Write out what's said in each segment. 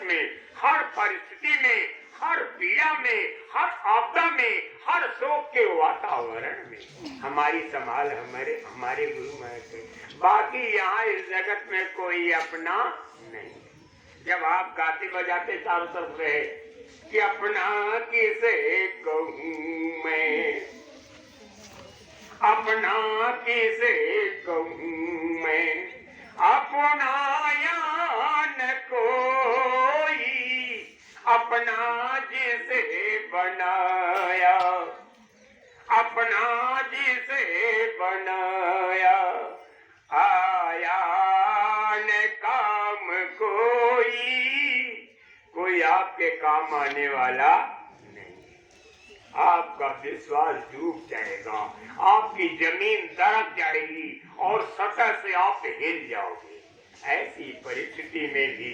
में, हर परिस्थिति में, हर पीड़ा में, हर आपदा में, हर शोक के वातावरण में हमारी संभाल हमारे गुरु महाराज। बाकी यहाँ इस जगत में कोई अपना नहीं। जब आप गाते बजाते चारों तरफ रहे कि अपना किसे कहूँ मैं, अपना किसे कहूँ मैं, अपना यान कोई, अपना जिसे बनाया, अपना जिसे बनाया, आया न काम कोई आपके काम आने वाला नहीं। आपका विश्वास डूब जाएगा, आपकी जमीन दरक जाएगी और सतह से आप हिल जाओगे। ऐसी परिस्थिति में भी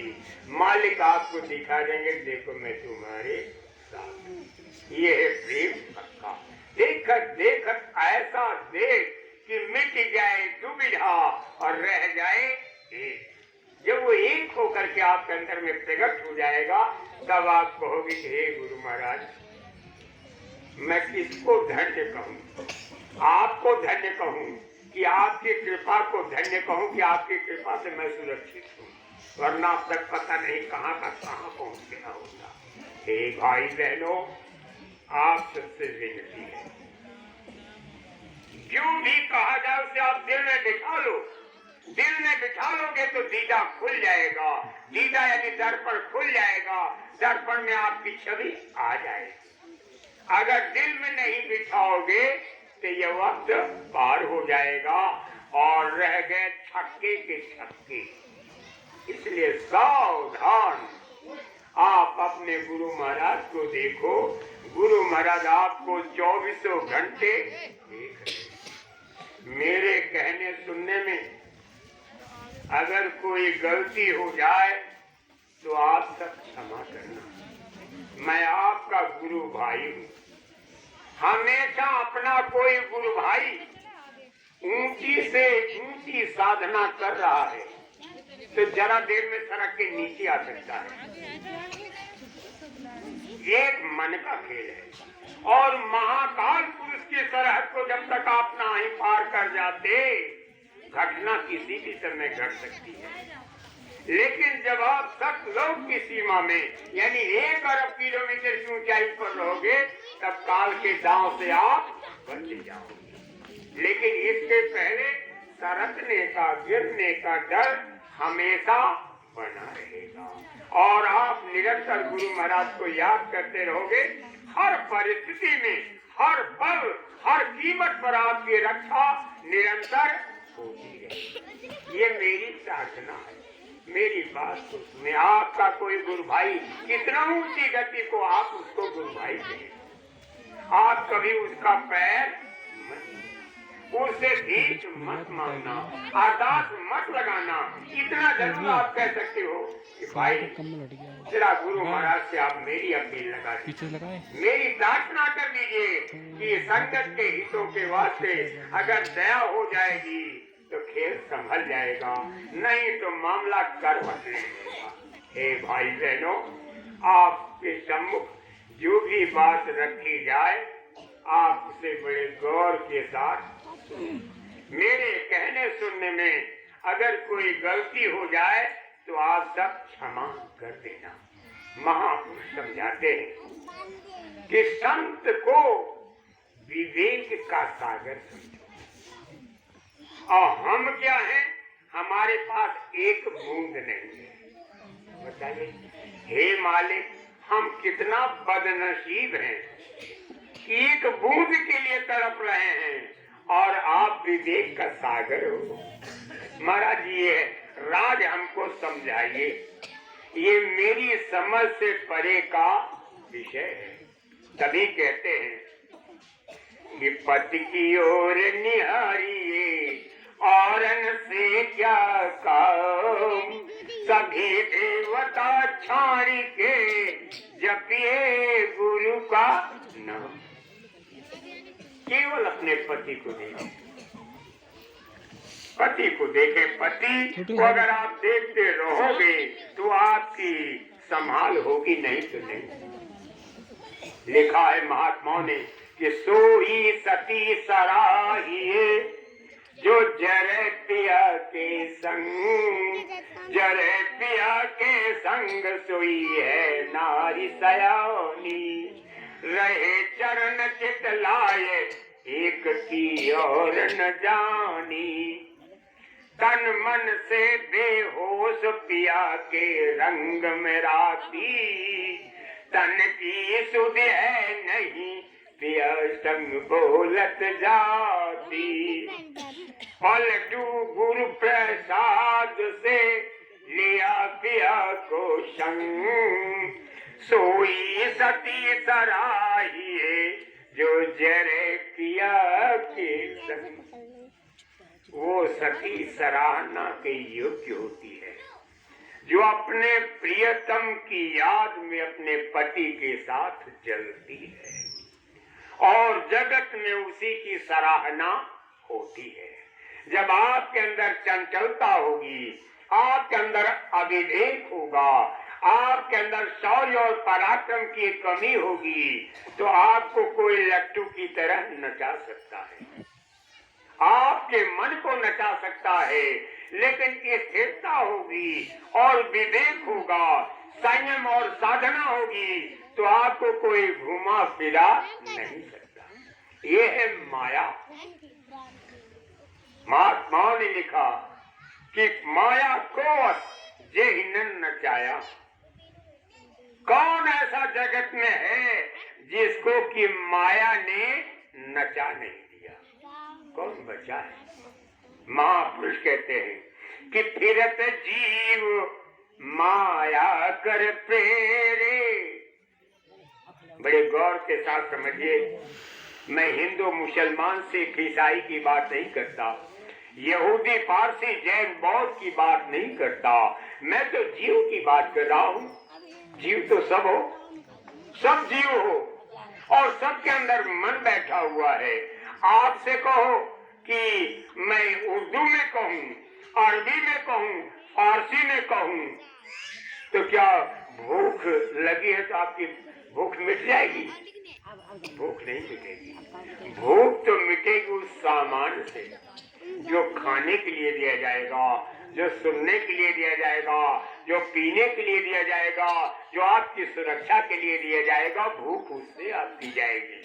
मालिक आपको दिखा देंगे, देखो मैं तुम्हारे साथ। ये है प्रेम पक्का। देखत देखत ऐसा देख कि मिट जाए दुविधा और रह जाए एक। जब वो एक होकर के आपके अंदर में प्रकट हो जाएगा, तब आप कहोगे कि हे गुरु महाराज, मैं किसको धन्य कहूँ? आपको धन्य कहूँ कि आपकी कृपा को धन्य कहूँ कि आपकी कृपा से मैं सुरक्षित हूँ, वरना अब तक पता नहीं कहाँ का कहाँ पहुँच गया होगा। हे भाई बहनों, आप सबसे विनती है, जो भी कहा जाए उसे आप दिल में बिठा लो। दिल में बिठा लोगे तो दीदा खुल जाएगा। दीदा यानी दर्पण खुल जाएगा। दर्पण में आपकी छवि आ जाएगी। अगर दिल में नहीं बिठाओगे तो यह वक्त पार हो जाएगा और रह गए छक्के के छक्के। इसलिए सावधान, आप अपने गुरु महाराज को देखो। गुरु महाराज आपको 24 घंटे देख रहे। मेरे कहने सुनने में अगर कोई गलती हो जाए तो आप सब क्षमा करना। मैं आपका गुरु भाई हूँ। हमेशा अपना कोई गुरु भाई ऊंची से ऊंची साधना कर रहा है तो जरा देर में सड़क के नीचे आ सकता है। एक मन का खेल है और महाकाल पुरुष की सरहद को जब तक आप ना ही पार कर जाते, घटना किसी भी समय घट सकती है। लेकिन जब आप सतलोक की सीमा में यानी 1 अरब किलोमीटर की ऊंचाई पर रहोगे, तब काल के दांव से आप बच जाओगे। लेकिन इसके पहले सरकने का, गिरने का डर हमेशा बना रहेगा और आप निरंतर गुरु महाराज को याद करते रहोगे। हर परिस्थिति में, हर पल, हर कीमत पर आपकी रक्षा निरंतर होती है। ये मेरी प्रार्थना है। मेरी बात को सुने। आपका कोई गुरु भाई कितना ऊंची गति को आप उसको गुरु भाई कहें, आप कभी उसका पैर उससे भीख मत मांगना, अरदास मत लगाना। इतना जरूर आप कह सकते हो कि भाई जरा गुरु महाराज से आप मेरी अपील लगा दीजिए, मेरी प्रार्थना कर दीजिए कि संगत के हितों के वास्ते अगर दया हो जाएगी तो खेल संभल जाएगा, नहीं तो मामला करवट लेगा। हे भाई बहनों, आपके सम्मुख जो भी बात रखी जाए आप उसे बड़े गौर के साथ मेरे कहने सुनने में अगर कोई गलती हो जाए तो आप सब क्षमा कर देना। महापुरुष समझाते हैं कि संत को विवेक का सागर समझो। और हम क्या हैं? हमारे पास एक बूंद नहीं है। बताइए हे मालिक, हम कितना बदनसीब हैं, एक बूंद के लिए तड़प रहे हैं और आप विवेक का सागर हो। महाराज ये राज हमको समझाइए, ये मेरी समझ से परे का विषय है। तभी कहते हैं कि पति की ओर निहारिए औरन से क्या काम, सभी देवता छाड़ी के जपिए गुरु का नाम। केवल अपने पति को देखें, पति को देखें। पति को अगर आप देखते रहोगे तो आपकी संभाल होगी, नहीं तो नहीं। लिखा है महात्माओं ने कि सोई सती सराहिए जो जरे पिया के संग, जरे पिया के संग सोई है नारी सयानी। रहे चरण चित लाए एक की और न जानी। तन मन से बेहोश पिया के रंग में राती। तन की सुध है नहीं पिया संग बोलत जाती। पलटू गुरु प्रसाद से लिया पिया को संग। सोई सती सराहिए जो जरे पिया के संग। वो सती सराहना के योग्य होती है जो अपने प्रियतम की याद में अपने पति के साथ जलती है और जगत में उसी की सराहना होती है। जब आपके अंदर चंचलता होगी, आपके अंदर अविवेक होगा, आपके अंदर शौर्य और पराक्रम की कमी होगी, तो आपको कोई लट्टू की तरह नचा सकता है, आपके मन को नचा सकता है। लेकिन स्थिरता होगी और विवेक होगा, संयम और साधना होगी, तो आपको कोई घुमा फिरा नहीं सकता। ये है माया। महात्माओं ने लिखा कि माया को जे हिनन नचाया। कौन ऐसा जगत में है जिसको कि माया ने नचा नहीं दिया? कौन बचा है? महापुरुष कहते हैं कि फिरत जीव माया कर प्रेरे। बड़े गौर के साथ समझिए, मैं हिंदू मुसलमान सिख ईसाई की बात नहीं करता, यहूदी पारसी जैन बौद्ध की बात नहीं करता, मैं तो जीव की बात कर रहा हूँ। जीव तो सब हो, सब जीव हो और सबके अंदर मन बैठा हुआ है। आपसे कहो कि मैं उर्दू में कहूँ, अरबी में कहूँ, फारसी में कहूँ, तो क्या भूख लगी है तो आपकी भूख मिट जाएगी? भूख नहीं मिटेगी। भूख तो मिटेगी उस सामान से जो खाने के लिए दिया जाएगा, जो सुनने के लिए दिया जाएगा, जो पीने के लिए दिया जाएगा, जो आपकी सुरक्षा के लिए दिया जाएगा। भूख उससे आपकी जाएगी।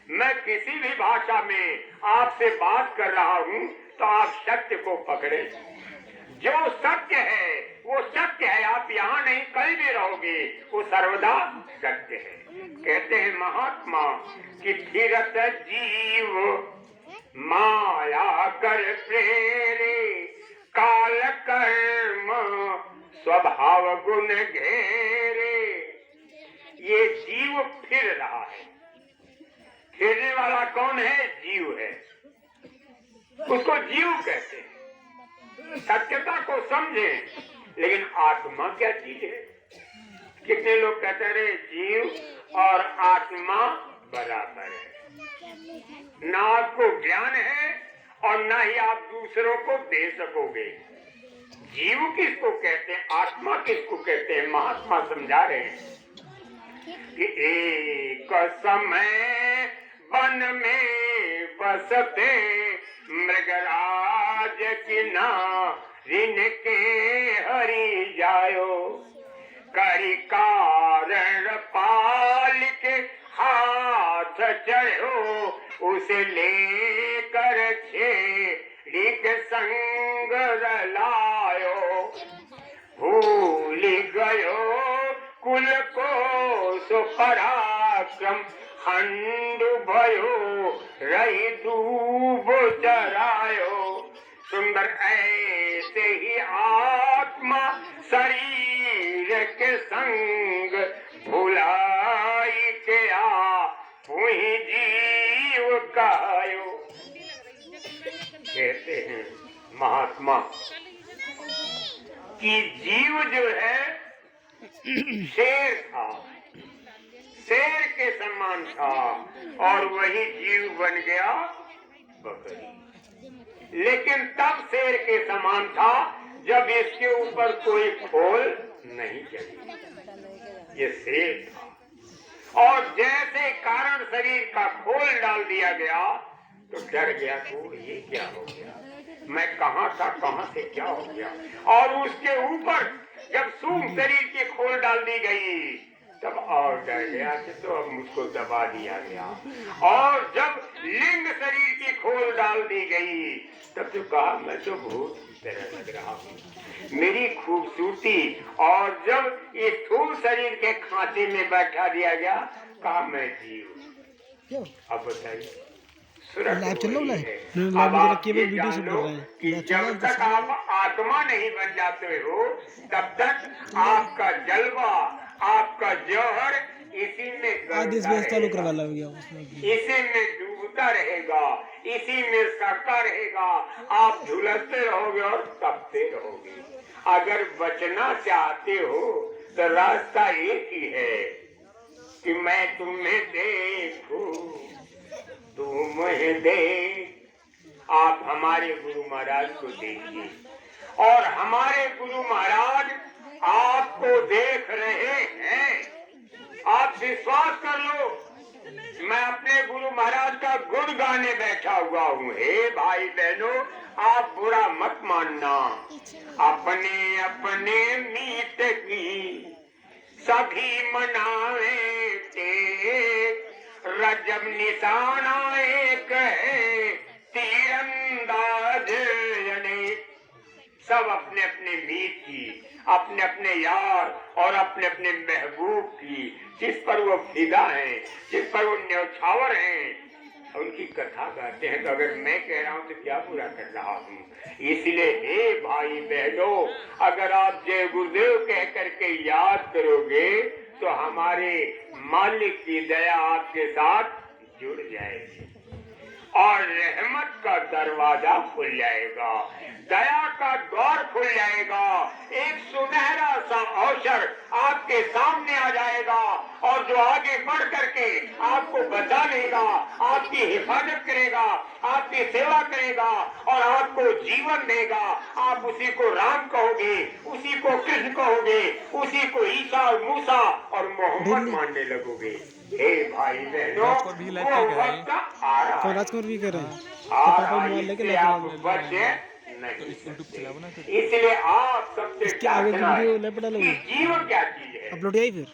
मैं किसी भी भाषा में आपसे बात कर रहा हूँ तो आप सत्य को पकड़े। जो सत्य है वो सत्य है, आप यहाँ नहीं कहीं भी रहोगे, वो सर्वदा सत्य है। कहते हैं महात्मा कि फिरत जीव माया कर प्रेरे। काल कर्म स्वभाव गुण घेरे। ये जीव फिर रहा है। फिरने वाला कौन है? जीव है, उसको जीव कहते हैं। सत्यता को समझे। लेकिन आत्मा क्या चीज है? कितने लोग कहते रहे जीव और आत्मा बराबर है। ना आपको ज्ञान है और ना ही आप दूसरों को दे सकोगे। जीव किसको कहते हैं, आत्मा किसको कहते हैं? महात्मा समझा रहे हैं कि एक समय वन में बसते मृगराज किनारिन के हरि जायो। करी कारण पाल के हाथ चढ़ो, उसे लेकर छेड़ी के संग लायो। भूल गयो कुल को सो पराक्रम, खंड भयो रही डूब चरायो। सुंदर ऐसे ही आत्मा शरीर के संग, भुलाई के पुहि जीव कायो। कहते हैं महात्मा कि जीव जो है शेर था, शेर के समान था और वही जीव बन गया बकरी। लेकिन तब शेर के समान था जब इसके ऊपर कोई खोल नहीं नहीं चली। ये शेर था और जैसे कारण शरीर का खोल डाल दिया गया तो डर गया तो ये क्या हो गया, मैं कहाँ था, कहाँ से क्या हो गया। और उसके ऊपर जब सूक्ष्म शरीर की खोल डाल दी गई तब और डर गया कि तो अब मुझको दबा दिया गया। और जब लिंग शरीर की खोल डाल दी गई तब तो कहा मैं तो भूत की तरह लग रहा हूँ, मेरी खूबसूरती। और जब ये स्थूल शरीर के खांचे में बैठा दिया गया कहा मैं जीव। अब बताइए लाइव चल रहा है, अब आप ये जान लो कि जब तक आप आत्मा नहीं बन जाते हो तब तक आपका जलवा, आपका जौहर इसी में चालू करवा गया, इसी में डूबता रहेगा, इसी में सकता रहेगा। आप झुलसते रहोगे और तपते रहोगे। अगर बचना चाहते हो तो रास्ता एक ही है कि मैं तुम्हें देखूं तुम देख। आप हमारे गुरु महाराज को देखिए और हमारे गुरु महाराज आपको देख रहे हैं। आप विश्वास कर लो, मैं अपने गुरु महाराज का गुण गाने बैठा हुआ हूँ। हे भाई बहनों, आप बुरा मत मानना। अपने अपने मीत की सभी मनावे टेक, रजब निशाना एक है तीरंदाज अनेक। सब अपने अपने मीत की, अपने अपने यार और अपने अपने महबूब की, जिस पर वो फिदा हैं, जिस पर वो न्यौछावर हैं, उनकी कथा गाते हैं। तो अगर मैं कह रहा हूँ तो क्या बुरा कर रहा हूँ। इसलिए हे भाई बहनों, अगर आप जय गुरुदेव कह करके याद करोगे तो हमारे मालिक की दया आपके साथ जुड़ जाएगी और रहमत का दरवाजा खुल जाएगा, दया का द्वार खुल जाएगा। एक सुनहरा सा अवसर आपके सामने आ जाएगा और जो आगे बढ़ करके आपको बचा लेगा, आपकी हिफाजत करेगा, आपकी सेवा करेगा और आपको जीवन देगा। आप उसी को राम कहोगे, उसी को कृष्ण कहोगे, उसी को ईसा और मूसा और मोहम्मद मानने लगोगे। हे भाई बहनों, वो वक्त आ रहा है। राजकुमार भी कर रहे हैं, इससे आप बचे नहीं सकते। इसलिए आप सबसे इसके आगे की वीडियो ले पड़ा लो, जीवन क्या चीज है। अपलोड किया ही फिर